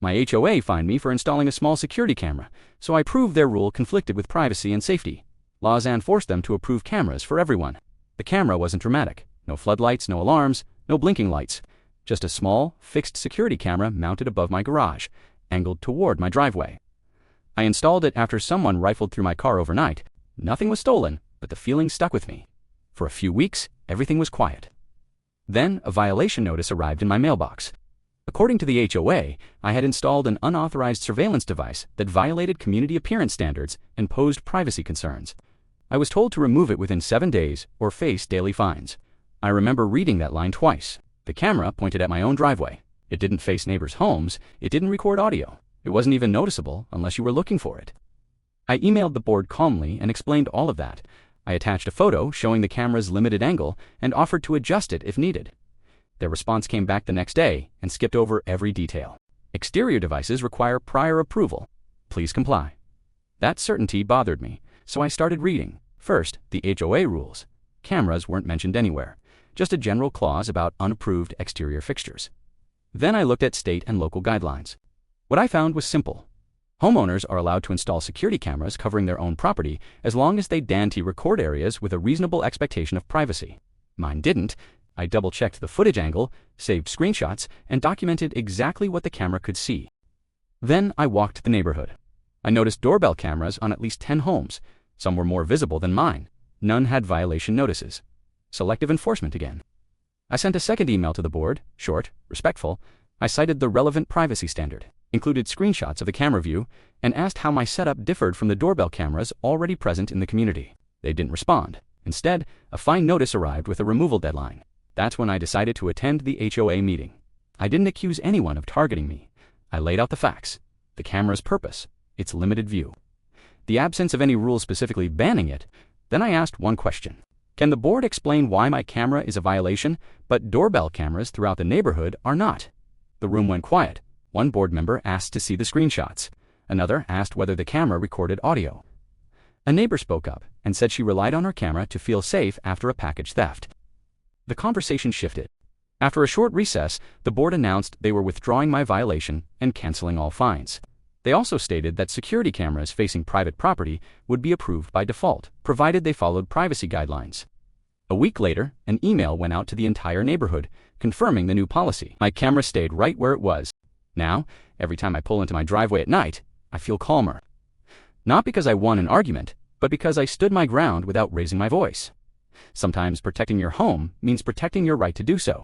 My HOA fined me for installing a small security camera, so I proved their rule conflicted with privacy and safety. Lawsan forced them to approve cameras for everyone. The camera wasn't dramatic. No floodlights, no alarms, no blinking lights. Just a small, fixed security camera mounted above my garage, angled toward my driveway. I installed it after someone rifled through my car overnight. Nothing was stolen, but the feeling stuck with me. For a few weeks, everything was quiet. Then, a violation notice arrived in my mailbox. According to the HOA, I had installed an unauthorized surveillance device that violated community appearance standards and posed privacy concerns. I was told to remove it within 7 days or face daily fines. I remember reading that line twice. The camera pointed at my own driveway. It didn't face neighbors' homes. It didn't record audio. It wasn't even noticeable unless you were looking for it. I emailed the board calmly and explained all of that. I attached a photo showing the camera's limited angle and offered to adjust it if needed. Their response came back the next day and skipped over every detail. Exterior devices require prior approval. Please comply. That certainty bothered me, so I started reading. First, the HOA rules. Cameras weren't mentioned anywhere, just a general clause about unapproved exterior fixtures. Then I looked at state and local guidelines. What I found was simple. Homeowners are allowed to install security cameras covering their own property as long as they record areas with a reasonable expectation of privacy. Mine didn't. I double-checked the footage angle, saved screenshots, and documented exactly what the camera could see. Then I walked the neighborhood. I noticed doorbell cameras on at least 10 homes. Some were more visible than mine. None had violation notices. Selective enforcement again. I sent a second email to the board, short, respectful. I cited the relevant privacy standard, included screenshots of the camera view, and asked how my setup differed from the doorbell cameras already present in the community. They didn't respond. Instead, a fine notice arrived with a removal deadline. That's when I decided to attend the HOA meeting. I didn't accuse anyone of targeting me. I laid out the facts, the camera's purpose, its limited view, the absence of any rule specifically banning it. Then I asked one question. Can the board explain why my camera is a violation, but doorbell cameras throughout the neighborhood are not? The room went quiet. One board member asked to see the screenshots. Another asked whether the camera recorded audio. A neighbor spoke up and said she relied on her camera to feel safe after a package theft. The conversation shifted. After a short recess, the board announced they were withdrawing my violation and canceling all fines. They also stated that security cameras facing private property would be approved by default, provided they followed privacy guidelines. A week later, an email went out to the entire neighborhood, confirming the new policy. My camera stayed right where it was. Now, every time I pull into my driveway at night, I feel calmer. Not because I won an argument, but because I stood my ground without raising my voice. Sometimes protecting your home means protecting your right to do so.